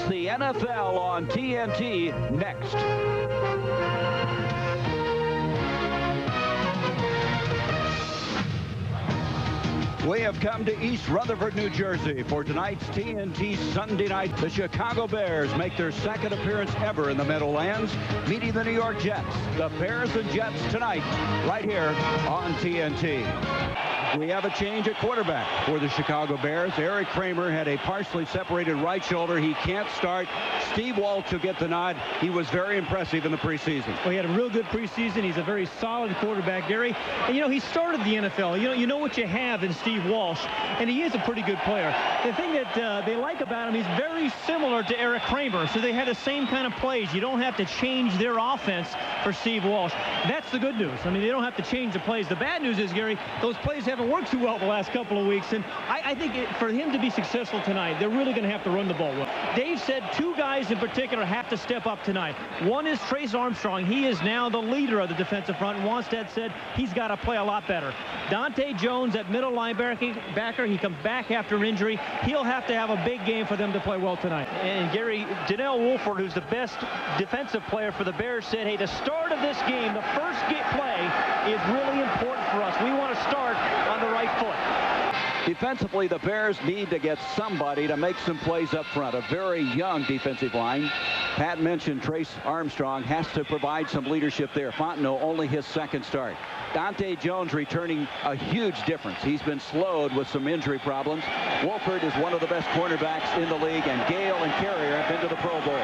the NFL on TNT next. We have come to East Rutherford, New Jersey for tonight's TNT Sunday night. The Chicago Bears make their second appearance ever in the Meadowlands, meeting the New York Jets. The Bears and Jets tonight, right here on TNT. We have a change at quarterback for the Chicago Bears. Eric Kramer had a partially separated right shoulder. He can't start. Steve Walsh will get the nod. He was very impressive in the preseason. Well, he had a real good preseason. He's a very solid quarterback, Gary. And, you know, he started the NFL. You know what you have in Steve Walsh, and he is a pretty good player. The thing that they like about him, he's very similar to Eric Kramer, so they had the same kind of plays. You don't have to change their offense for Steve Walsh. That's the good news. I mean, they don't have to change the plays. The bad news is, Gary, those plays haven't worked too well the last couple of weeks, and I think for him to be successful tonight, they're really going to have to run the ball well. Dave said two guys in particular have to step up tonight. One is Trace Armstrong. He is now the leader of the defensive front. Wanstead said he's got to play a lot better. Dante Jones at middle linebacker, he comes back after injury. He'll have to have a big game for them to play well tonight. And Gary, Donnell Wolford, who's the best defensive player for the Bears, said, hey, the start of this game, the first play is really important for us. We want to start on the right foot. Defensively, the Bears need to get somebody to make some plays up front. A very young defensive line. Pat mentioned Trace Armstrong has to provide some leadership there. Fontenot, only his second start. Dante Jones returning a huge difference. He's been slowed with some injury problems. Wolford is one of the best cornerbacks in the league, and Gale and Carrier have been to the Pro Bowl.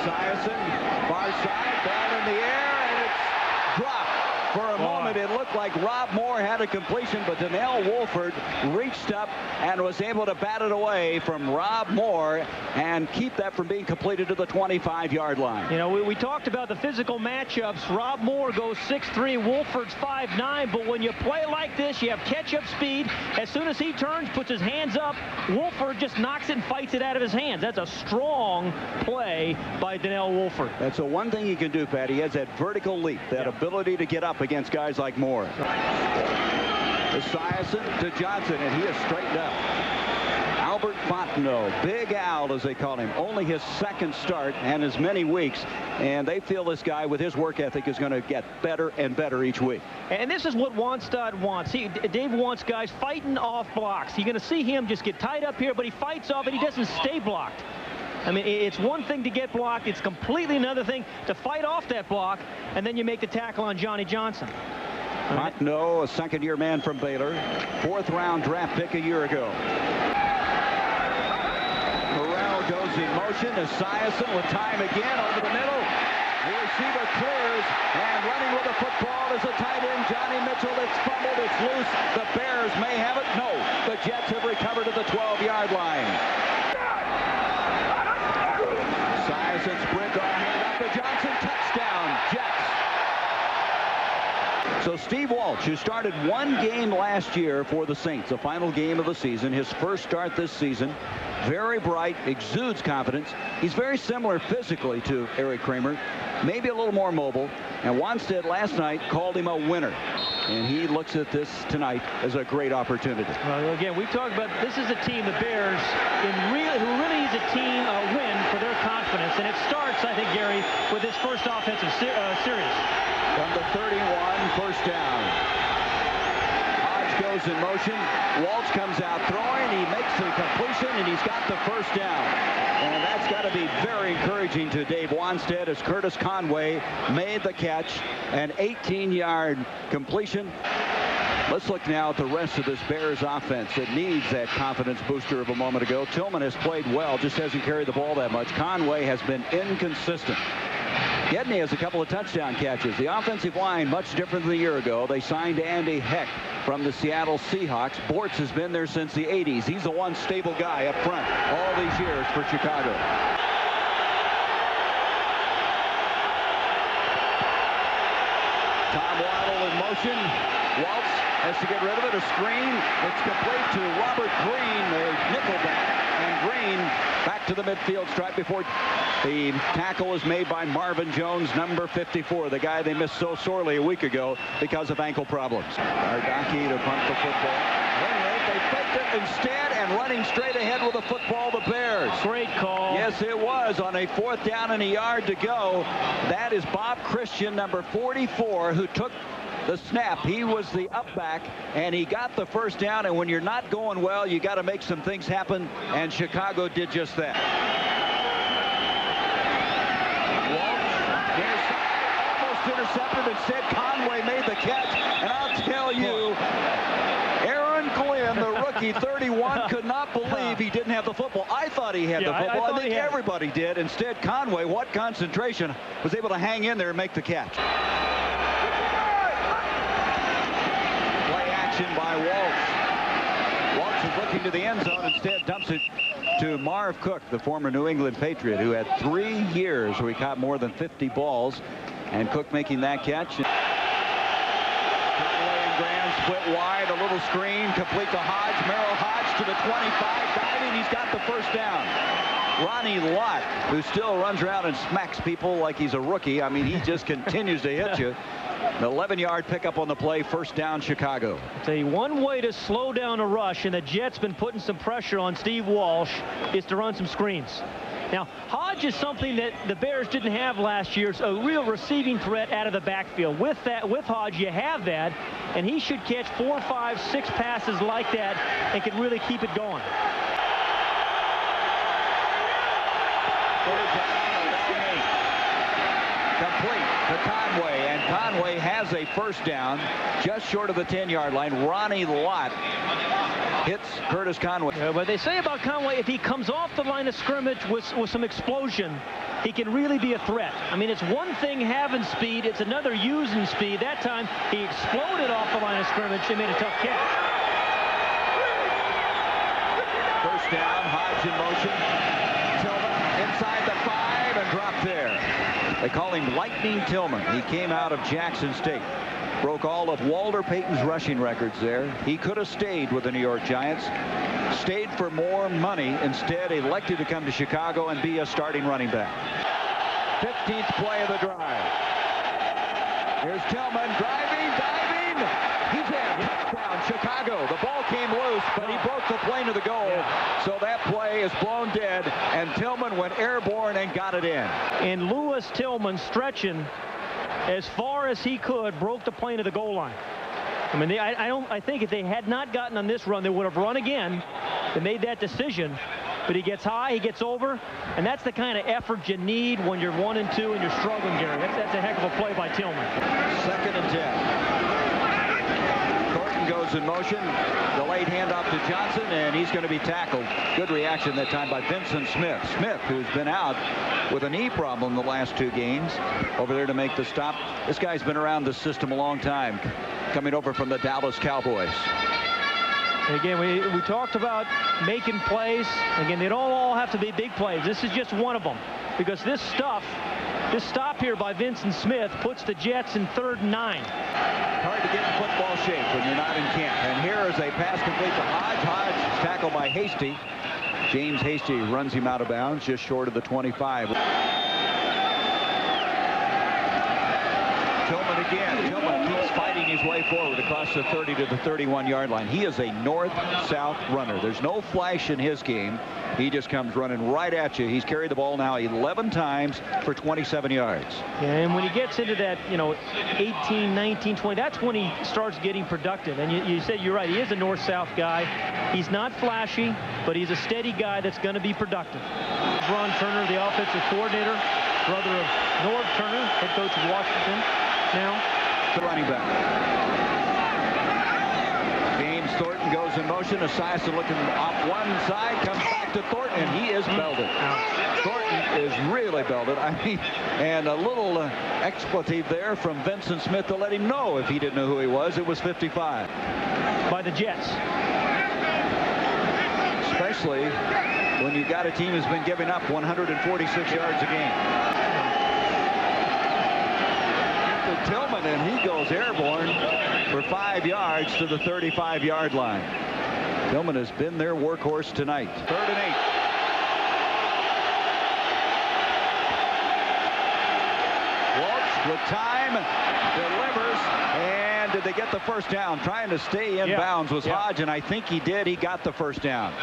Esiason, far side, ball in the air, and it's dropped. For a moment, it looked like Rob Moore had a completion, but Donnell Wolford reached up and was able to bat it away from Rob Moore and keep that from being completed to the 25-yard line. You know, we talked about the physical matchups. Rob Moore goes 6'3", Wolford's 5'9", but when you play like this, you have catch-up speed. As soon as he turns, puts his hands up, Wolford just knocks it and fights it out of his hands. That's a strong play by Donnell Wolford. That's the one thing he can do, Pat. He has that vertical leap, that ability to get up against guys like Moore. Esiason to Johnson, and he is straightened up. Albert Fontenot, Big Al as they call him, only his second start and as many weeks, and they feel this guy with his work ethic is going to get better and better each week. And this is what Wanstead wants. Dave wants guys fighting off blocks. You're going to see him just get tied up here, but he fights off and he doesn't stay blocked. I mean, it's one thing to get blocked. It's completely another thing to fight off that block, and then you make the tackle on Johnny Johnson. Fontenot, a second-year man from Baylor, fourth-round draft pick a year ago. Morrell goes in motion. Esiason with time again over the middle. The receiver clears, and running with the football is a tight end, Johnny Mitchell. It's fumbled. It's loose. The Bears may have it. No, the Jets have recovered at the 12-yard line. Esiason sprint on hand up to Johnson. Touchdown, Jets. So Steve Walsh, who started one game last year for the Saints, the final game of the season, his first start this season, very bright, exudes confidence. He's very similar physically to Eric Kramer, maybe a little more mobile. And Wanstead last night called him a winner. And he looks at this tonight as a great opportunity. Well, again, we've talked about this is a team, the Bears, who really needs a team win for their confidence. And it starts, I think, Gary, with this first offensive series. From the 31, first down. Hodge goes in motion. Walsh comes out throwing. He makes the completion, and he's got the first down. And that's got to be very encouraging to Dave Wanstead as Curtis Conway made the catch. An 18-yard completion. Let's look now at the rest of this Bears offense that needs that confidence booster of a moment ago. Tillman has played well, just hasn't carried the ball that much. Conway has been inconsistent. Gedney has a couple of touchdown catches. The offensive line much different than a year ago. They signed Andy Heck from the Seattle Seahawks. Bortz has been there since the 80s. He's the one stable guy up front all these years for Chicago. Tom Waddle in motion. Waltz has to get rid of it. A screen. It's complete to Robert Green, the nickelback. And Green back to the midfield stripe before the tackle is made by Marvin Jones, number 54, the guy they missed so sorely a week ago because of ankle problems. Ardaki to punt the football. They faked it instead, and running straight ahead with the football, the Bears. Great call. Yes, it was on a 4th down and a yard to go. That is Bob Christian, number 44, who took the snap. He was the up back, and he got the first down. And when you're not going well, you got to make some things happen, and Chicago did just that. Intercepted. Instead, Conway made the catch, and I'll tell you, Aaron Glenn, the rookie, 31, could not believe he didn't have the football. I thought he had the football. I think everybody did. Instead, Conway, what concentration, was able to hang in there and make the catch. Play action by Waltz. Waltz is looking to the end zone. Instead, dumps it to Marv Cook, the former New England Patriot, who had 3 years where he caught more than 50 balls. And Cook making that catch. Conway and Graham split wide, a little screen, complete to Hodge. Merrill Hodge to the 25, diving. He's got the first down. Ronnie Lott, who still runs around and smacks people like he's a rookie. I mean, he just continues to hit you. An 11-yard pickup on the play, first down, Chicago. I'll tell you, one way to slow down a rush, and the Jets been putting some pressure on Steve Walsh, is to run some screens. Now, Hodge is something that the Bears didn't have last year, so a real receiving threat out of the backfield. With Hodge, you have that, and he should catch 4, 5, 6 passes like that and can really keep it going. Complete to Conway, and Conway has a first down just short of the 10-yard line. Ronnie Lott hits Curtis Conway. But they say about Conway, if he comes off the line of scrimmage with some explosion, he can really be a threat. I mean, it's one thing having speed, it's another using speed. That time, he exploded off the line of scrimmage and made a tough catch. First down, Hodge in motion. Tillman inside the 5 and dropped there. They call him Lightning Tillman. He came out of Jackson State. Broke all of Walter Payton's rushing records there. He could have stayed with the New York Giants. Stayed for more money. Instead, elected to come to Chicago and be a starting running back. 15th play of the drive. Here's Tillman driving, diving. He's in. Touchdown, Chicago. The ball came loose, but he broke the plane of the goal. So that play is blown dead, and Tillman went airborne and got it in. And Lewis Tillman stretching as far as he could, broke the plane of the goal line. I mean, I think if they had not gotten on this run, they would have run again. They made that decision. But he gets high, he gets over, and that's the kind of effort you need when you're 1 and 2 and you're struggling, Gary. That's a heck of a play by Tillman. 2nd and 10. Thornton goes in motion. Delayed handoff to Johnson, and he's going to be tackled. Good reaction that time by Vincent Smith. Smith, who's been out with a knee problem the last 2 games, over there to make the stop. This guy's been around the system a long time, coming over from the Dallas Cowboys. And again, we talked about making plays. Again, they don't all have to be big plays. This is just one of them, because this stop here by Vincent Smith puts the Jets in 3rd and 9. Hard to get in football shape when you're not in camp. And here is a pass complete to Hodge. Hodge is tackled by Hasty. James Hasty runs him out of bounds just short of the 25. Tillman again. Tillman keeps fighting his way forward across the 30 to the 31-yard line. He is a north-south runner. There's no flash in his game. He just comes running right at you. He's carried the ball now 11 times for 27 yards. Yeah, and when he gets into that, 18, 19, 20, that's when he starts getting productive. And you said you're right. He is a north-south guy. He's not flashy, but he's a steady guy that's going to be productive. Ron Turner, the offensive coordinator, brother of Norv Turner, head coach of Washington now. The running back. James Thornton goes in motion. Esiason looking off one side, comes back to Thornton, and he is belted. Thornton is really belted. I mean, and a little expletive there from Vincent Smith to let him know if he didn't know who he was. It was 55. By the Jets. Especially when you've got a team that's been giving up 146 yards a game. Tillman, and he goes airborne for 5 yards to the 35-yard line. Tillman has been their workhorse tonight. 3rd and 8. Waltz with time, delivers, and did they get the first down? Trying to stay in bounds was Hodge, and I think he did. He got the first down.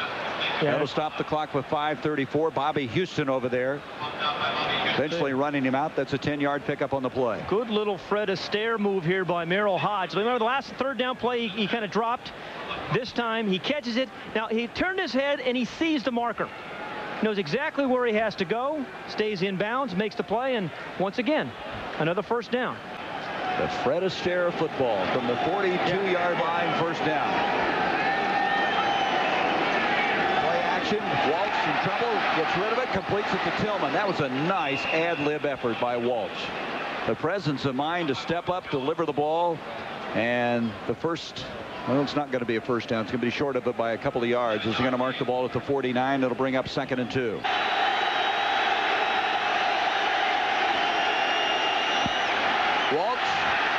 That'll stop the clock with 5:34. Bobby Houston over there, eventually running him out. That's a 10-yard pickup on the play. Good little Fred Astaire move here by Merrill Hodge. Remember the last third down play, he kind of dropped. This time he catches it. Now he turned his head and he sees the marker. Knows exactly where he has to go, stays in bounds, makes the play, and once again, another first down. The Fred Astaire football from the 42-yard line, first down. Play action, Walsh in trouble, gets rid of it, completes it to Tillman. That was a nice ad-lib effort by Walsh. The presence of mind to step up, deliver the ball, and the first... Well, it's not going to be a first down. It's going to be short of it by a couple of yards. Is he going to mark the ball at the 49? It'll bring up 2nd and 2. Walsh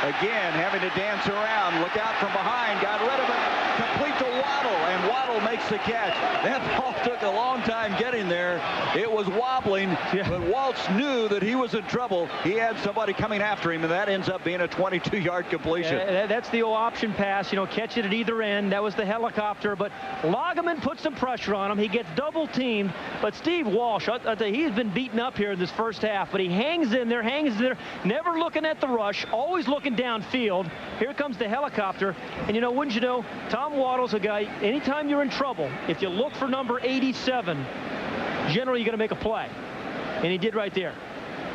again having to dance around. Look out from behind. Got rid of it. Complete to Waddle, and Waddle makes the catch. That ball took a long time getting there. It was wobbling, but Walsh knew that he was in trouble. He had somebody coming after him, and that ends up being a 22-yard completion. That's the old option pass, you know, catch it at either end. That was the helicopter, but Lageman put some pressure on him. He gets double teamed, but Steve Walsh, he's been beaten up here in this first half, but he hangs in there, never looking at the rush, always looking downfield. Here comes the helicopter, and you know, wouldn't you know, Tom Waddle's a guy, anytime you're in trouble, if you look for number 87, generally you're going to make a play. And he did right there.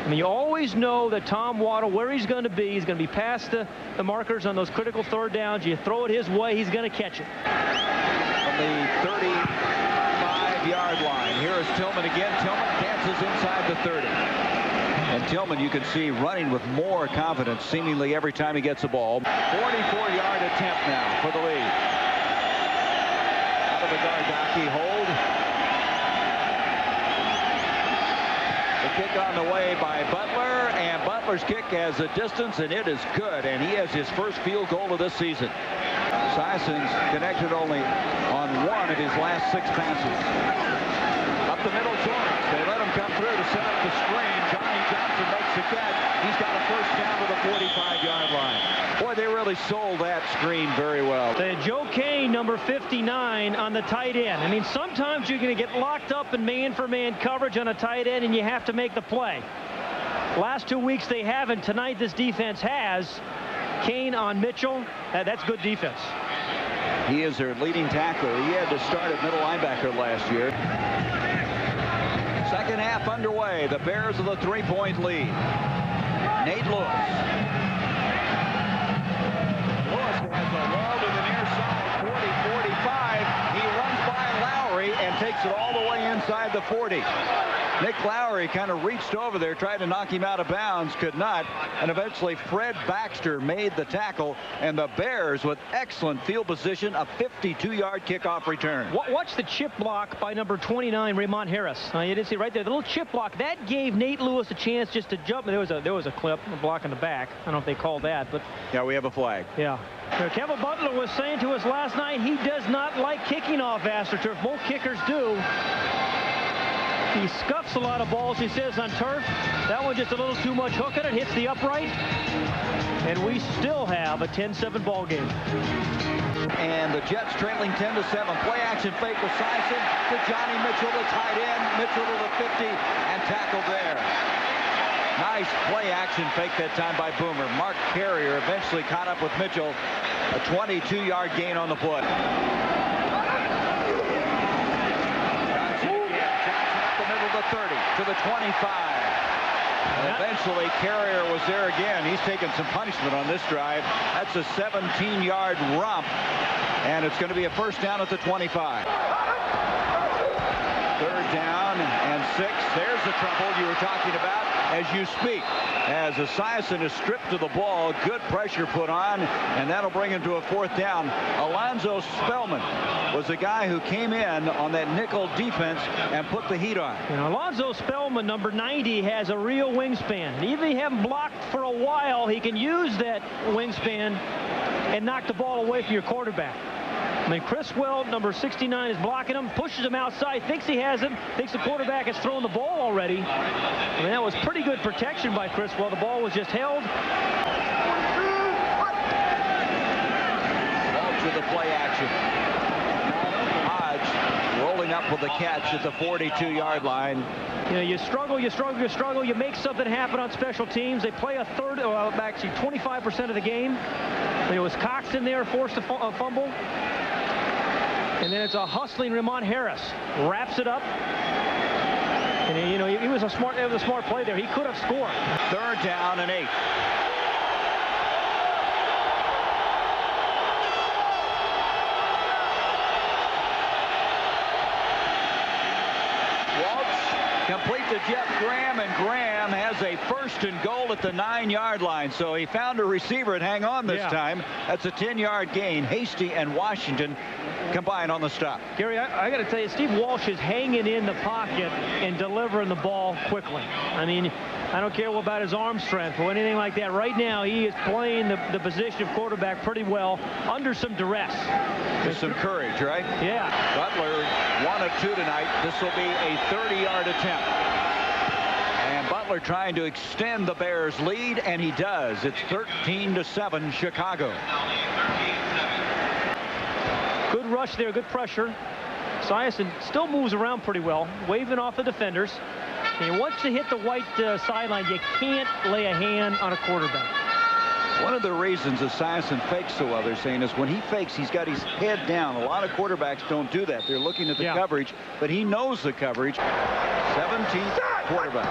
I mean, you always know that Tom Waddle, where he's going to be, he's going to be past the markers on those critical third downs. You throw it his way, he's going to catch it. On the 35-yard line, here is Tillman again. Tillman dances inside the 30. And Tillman, you can see, running with more confidence seemingly every time he gets the ball. 44-yard attempt now for the lead. Out of the Gardocki hold. The kick on the way by Butler, and Butler's kick has a distance, and it is good, and he has his first field goal of this season. Sisson's connected only on one of his last 6 passes. Up the middle, Zornes. They let him come through to set up the screen. Johnny Johnson makes the catch. He's got a first down to the 45-yard line. Boy, they really sold that screen very well. They had Joe Kane, number 59, on the tight end. I mean, sometimes you're going to get locked up in man-for-man coverage on a tight end, and you have to make the play. Last 2 weeks they haven't. Tonight this defense has. Kane on Mitchell. That's good defense. He is their leading tackler. He had to start at middle linebacker last year. Second half underway. The Bears with a 3-point lead. Nate Lewis. Lewis has a wall to the near side, 40-45. He runs by Lowry and takes it all the way inside the 40. Nick Lowry kind of reached over there, tried to knock him out of bounds, could not, and eventually Fred Baxter made the tackle, and the Bears with excellent field position, a 52-yard kickoff return. Watch the chip block by number 29, Raymond Harris. You didn't see right there, the little chip block that gave Nate Lewis a chance just to jump. There was a clip, a block in the back. I don't know if they called that, but yeah, we have a flag. Yeah. Kevin Butler was saying to us last night he does not like kicking off AstroTurf. Most kickers do. He scuffs a lot of balls, he says, on turf. That one just a little too much hooking. It hits the upright. And we still have a 10-7 ball game. And the Jets trailing 10-7. Play action fake with Sisson to Johnny Mitchell, the tight end. Mitchell to the 50 and tackled there. Nice play action fake that time by Boomer. Mark Carrier eventually caught up with Mitchell. A 22-yard gain on the play. The 30 to the 25. And eventually Carrier was there again. He's taken some punishment on this drive. That's a 17-yard romp, and it's going to be a first down at the 25. Third down and 6. There's the trouble you were talking about as you speak. As Esiason is stripped of the ball, good pressure put on, and that'll bring him to a fourth down. Alonzo Spellman was the guy who came in on that nickel defense and put the heat on. You know, Alonzo Spellman, number 90, has a real wingspan. And even if you haven't blocked for a while, he can use that wingspan and knock the ball away from your quarterback. I mean, Criswell, number 69, is blocking him, pushes him outside, thinks he has him, thinks the quarterback has thrown the ball already. I mean, that was pretty good protection by Criswell. The ball was just held. play action. Hodge rolling up with the catch at the 42-yard line. You know, you struggle, you make something happen on special teams. They play a third, actually 25% of the game. It was Cox in there, forced a fumble. And then it's a hustling Ramon Harris. Wraps it up. And, you know, it was a smart play there. He could have scored. 3rd down and 8. Complete to Jeff Graham, and Graham has a 1st and goal at the 9-yard line. So he found a receiver and hang on this time. That's a 10-yard gain. Hasty and Washington combine on the stop. Gary, I got to tell you, Steve Walsh is hanging in the pocket and delivering the ball quickly. I mean, I don't care about his arm strength or anything like that. Right now, he is playing the position of quarterback pretty well under some duress. With some courage, right? Yeah. Butler 1 of 2 tonight. This will be a 30-yard attempt. And Butler trying to extend the Bears' lead, and he does. It's 13-7 Chicago. Good rush there, good pressure. Esiason still moves around pretty well, waving off the defenders. And once you hit the white sideline, you can't lay a hand on a quarterback. One of the reasons Esiason fakes so well, they're saying, is when he fakes, he's got his head down. A lot of quarterbacks don't do that. They're looking at the coverage, but he knows the coverage. 17th quarterback.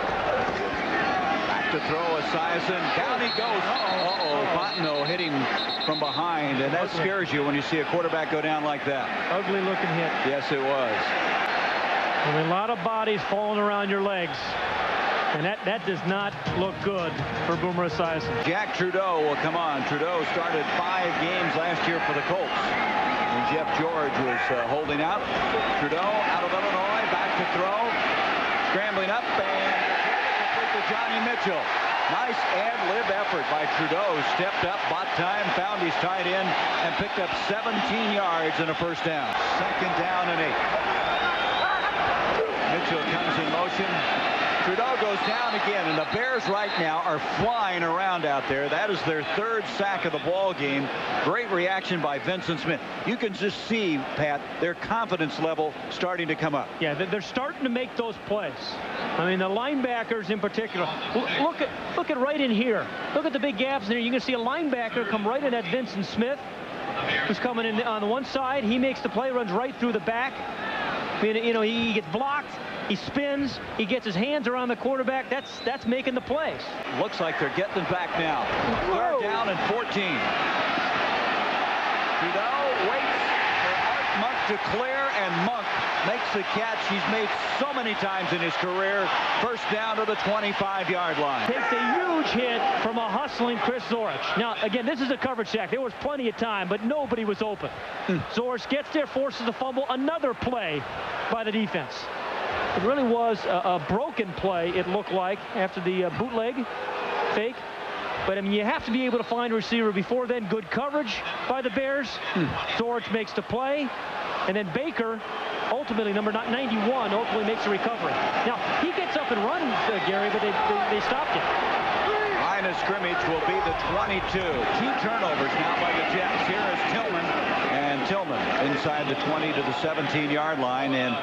Back to throw Esiason. Down he goes. Fontenot hit him from behind, and that scares you when you see a quarterback go down like that. Ugly looking hit. Yes, it was. And a lot of bodies falling around your legs. And that does not look good for Boomer Esiason. Jack Trudeau will come on. Trudeau started 5 games last year for the Colts. And Jeff George was holding out. Trudeau out of Illinois, back to throw. Scrambling up and complete to Johnny Mitchell. Nice ad-lib effort by Trudeau. Stepped up, bought time, found his tight end, and picked up 17 yards and a 1st down. 2nd down and 8. Mitchell comes in motion. Trudeau goes down again, and the Bears right now are flying around out there. That is their 3rd sack of the ball game. Great reaction by Vincent Smith. You can just see, Pat, their confidence level starting to come up. Yeah, they're starting to make those plays. I mean, the linebackers in particular. Look at right in here. Look at the big gaps in there. You can see a linebacker come right in at Vincent Smith, who's coming in on the one side. He makes the play, runs right through the back. I mean, you know, he gets blocked. He spins. He gets his hands around the quarterback. That's making the plays. Looks like they're getting it back now. 3rd down and 14. Trudeau waits for Art Monk to clear, and Monk makes the catch he's made so many times in his career. 1st down to the 25-yard line. Takes a huge hit from a hustling Chris Zorich. Now, again, this is a coverage sack. There was plenty of time, but nobody was open. Zorich gets there, forces the fumble. Another play by the defense. It really was a broken play, it looked like, after the bootleg fake. But, I mean, you have to be able to find a receiver before then. Good coverage by the Bears. Zorich makes the play. And then Baker, ultimately, number 91, ultimately makes a recovery. Now, he gets up and runs, Gary, but they stopped him. Line of scrimmage will be the 22. 2 turnovers now by the Jets. Here is Tillman. And Tillman inside the 20 to the 17-yard line. And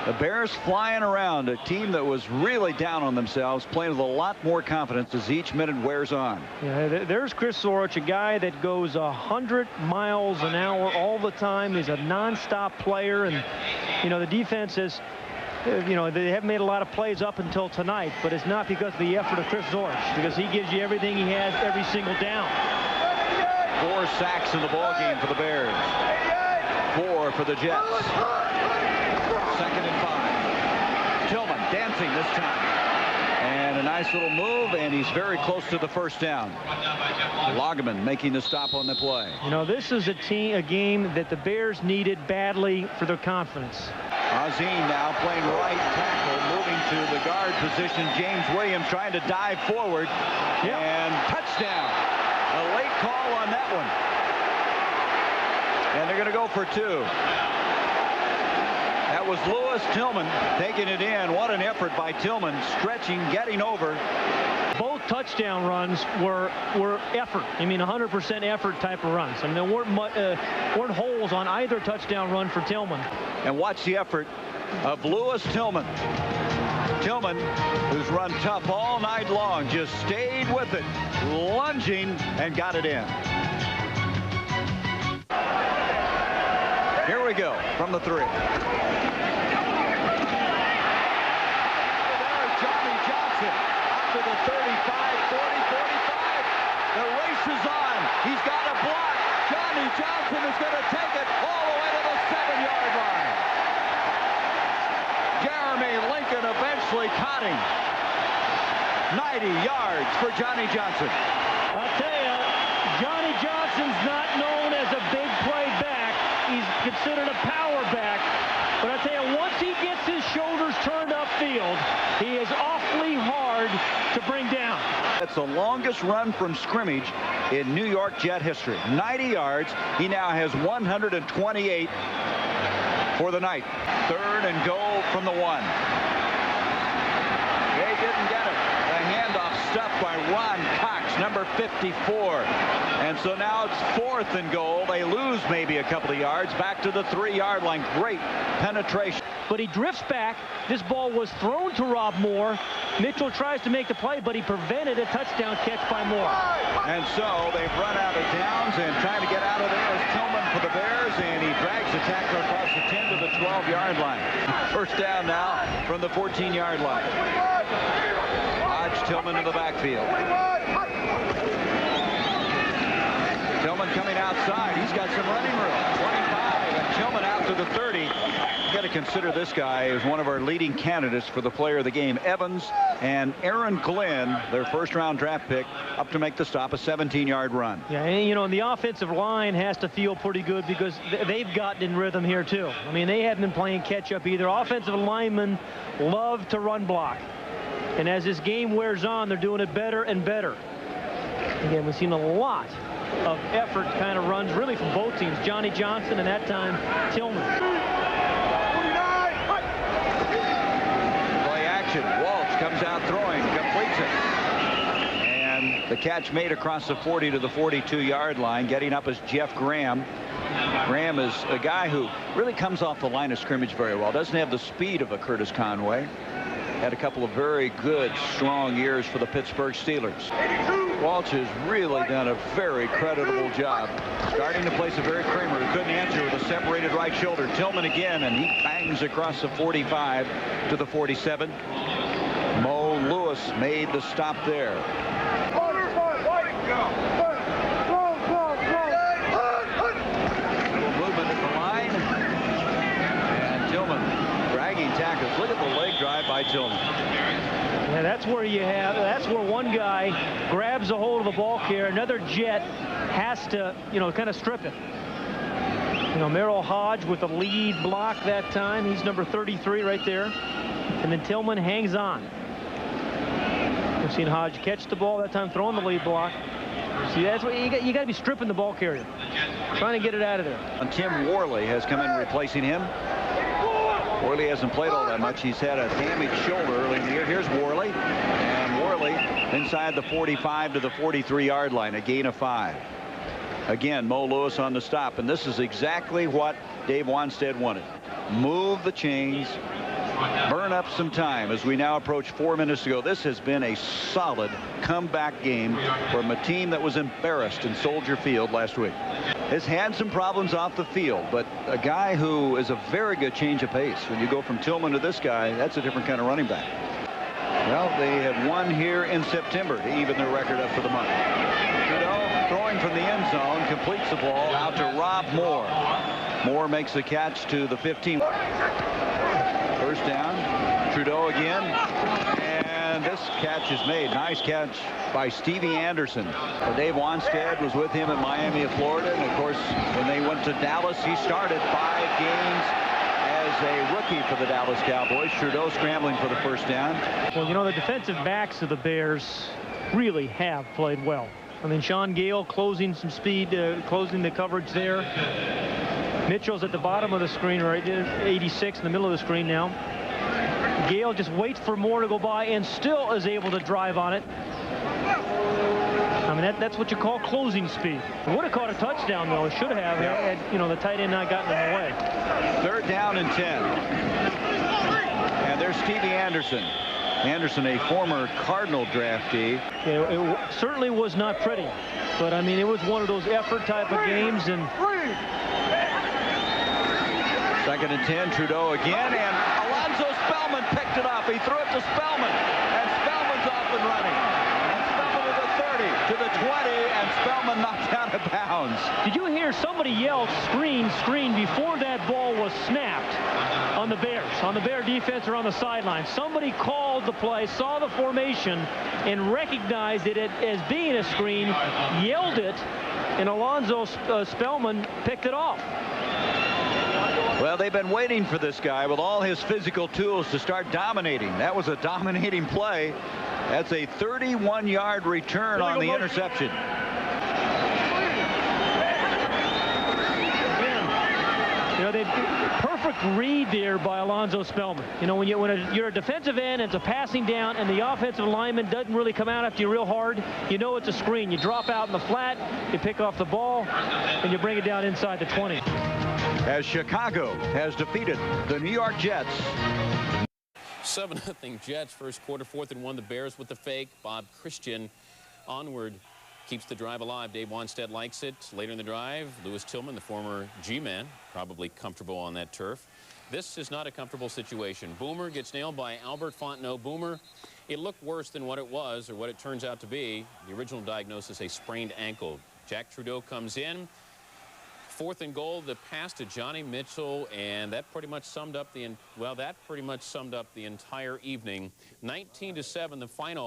the Bears flying around, a team that was really down on themselves, playing with a lot more confidence as each minute wears on. Yeah, there's Chris Zorich, a guy that goes 100 miles an hour all the time. He's a nonstop player, and, you know, the defense is, you know, they haven't made a lot of plays up until tonight, but it's not because of the effort of Chris Zorich, because he gives you everything he has every single down. 4 sacks in the ball game for the Bears. 4 for the Jets. 2nd and 5. Tillman dancing this time. And a nice little move, and he's very close to the 1st down. Lageman making the stop on the play. You know, this is a game that the Bears needed badly for their confidence. Azine now playing right tackle, moving to the guard position. James Williams trying to dive forward. And touchdown. A late call on that one. And they're going to go for 2. That was Lewis Tillman taking it in. What an effort by Tillman, stretching, getting over. Both touchdown runs were effort. I mean, 100% effort type of runs. I mean, there weren't holes on either touchdown run for Tillman. And watch the effort of Lewis Tillman. Tillman, who's run tough all night long, just stayed with it, lunging and got it in. Here we go from the 3. To the 35, 40, 45. The race is on. He's got a block. Johnny Johnson is going to take it all the way to the 7-yard line. Jeremy Lincoln eventually caught him. 90 yards for Johnny Johnson. I'll tell you, Johnny Johnson's not known as a big play back. He's considered a power back. But I tell you, once he gets his shoulders turned upfield, he is awfully hard to bring down. That's the longest run from scrimmage in New York Jet history. 90 yards. He now has 128 for the night. 3rd and goal from the 1. They didn't get it. The handoff stuffed by Ron Cox, number 54. And so now it's 4th and goal. They lose maybe a couple of yards. Back to the 3-yard line. Great penetration. But he drifts back. This ball was thrown to Rob Moore. Mitchell tries to make the play, but he prevented a touchdown catch by Moore. And so they've run out of downs, and trying to get out of there is Tillman for the Bears, and he drags the tackler across the 10 to the 12-yard line. 1st down now from the 14-yard line. Hodge, Tillman in the backfield. Tillman coming outside. He's got some running room. 25, and Tillman out to the 30. You got to consider this guy as one of our leading candidates for the player of the game. Evans and Aaron Glenn, their 1st-round draft pick, up to make the stop, a 17-yard run. Yeah, and, you know, the offensive line has to feel pretty good because they've gotten in rhythm here, too. I mean, they haven't been playing catch-up either. Offensive linemen love to run block. And as this game wears on, they're doing it better and better. Again, we've seen a lot of effort kind of runs, really, from both teams. Johnny Johnson and that time, Tillman. Walsh comes out throwing, completes it. And the catch made across the 40 to the 42-yard line. Getting up is Jeff Graham. Graham is a guy who really comes off the line of scrimmage very well. Doesn't have the speed of a Curtis Conway. Had a couple of very good, strong years for the Pittsburgh Steelers. Walsh has really done a very creditable job. Starting to place a very Kramer who couldn't answer with a separated right shoulder. Tillman again, and he bangs across the 45 to the 47. Mo Lewis made the stop there. Little movement at the line. And Tillman dragging tackles. Look at the leg drive by Tillman. Yeah, that's where one guy grabs a hold of the ball carrier. Another Jet has to, you know, kind of strip it. You know, Merrill Hodge with the lead block that time. He's number 33 right there. And then Tillman hangs on. We've seen Hodge catch the ball that time, throwing the lead block. See, that's what you got to be stripping the ball carrier, trying to get it out of there. And Tim Worley has come in replacing him. Worley hasn't played all that much. He's had a damaged shoulder early in the year. Here's Worley, and Worley inside the 45 to the 43-yard line, a gain of 5. Again, Mo Lewis on the stop, and this is exactly what Dave Wanstead wanted. Move the chains, burn up some time as we now approach 4 minutes to go. This has been a solid comeback game from a team that was embarrassed in Soldier Field last week. Has had some problems off the field, but a guy who is a very good change of pace. When you go from Tillman to this guy, that's a different kind of running back. Well, they have won here in September to even their record up for the month. Trudeau throwing from the end zone, completes the ball out to Rob Moore. Moore makes the catch to the 15. 1st down. Trudeau again. And this catch is made. Nice catch by Stevie Anderson. Dave Wanstead was with him in Miami of Florida. And, of course, when they went to Dallas, he started 5 games as a rookie for the Dallas Cowboys. Trudeau scrambling for the 1st down. Well, you know, the defensive backs of the Bears really have played well. I mean, Sean Gale closing some speed, closing the coverage there. Mitchell's at the bottom of the screen, right there, 86 in the middle of the screen now. Gale just waits for Moore to go by and still is able to drive on it. mean, that's what you call closing speed. Would have caught a touchdown, though. It should have had, you know, the tight end not gotten in the way. 3rd down and 10. And there's Stevie Anderson. Anderson, a former Cardinal draftee. It certainly was not pretty, but I mean, it was one of those effort type of games. And 2nd and 10, Trudeau again, and Alonzo Spellman picked it up. He threw it to Spellman, and Spellman's off and running. And Spellman to the 30, to the 20, and Spellman knocked out of bounds. Did you hear somebody yell screen, screen before that ball was snapped on the Bears, on the Bear defense or on the sideline? Somebody called the play, saw the formation, and recognized it as being a screen, yelled it, and Alonzo Spellman picked it off. Well, they've been waiting for this guy with all his physical tools to start dominating. That was a dominating play. That's a 31-yard return on the interception. You know, perfect read there by Alonzo Spellman. You know, when you're a defensive end, it's a passing down, and the offensive lineman doesn't really come out after you real hard, you know it's a screen. You drop out in the flat, you pick off the ball, and you bring it down inside the 20. As Chicago has defeated the New York Jets. 7-0 Jets, first quarter, 4th and 1. The Bears with the fake. Bob Christian onward. Keeps the drive alive. Dave Wanstead likes it. Later in the drive, Lewis Tillman, the former G-man, probably comfortable on that turf. This is not a comfortable situation. Boomer gets nailed by Albert Fontenot. Boomer, it looked worse than what it was or what it turns out to be. The original diagnosis, a sprained ankle. Jack Trudeau comes in. 4th and goal, the pass to Johnny Mitchell, and that pretty much summed up the entire evening. 19-7, the final.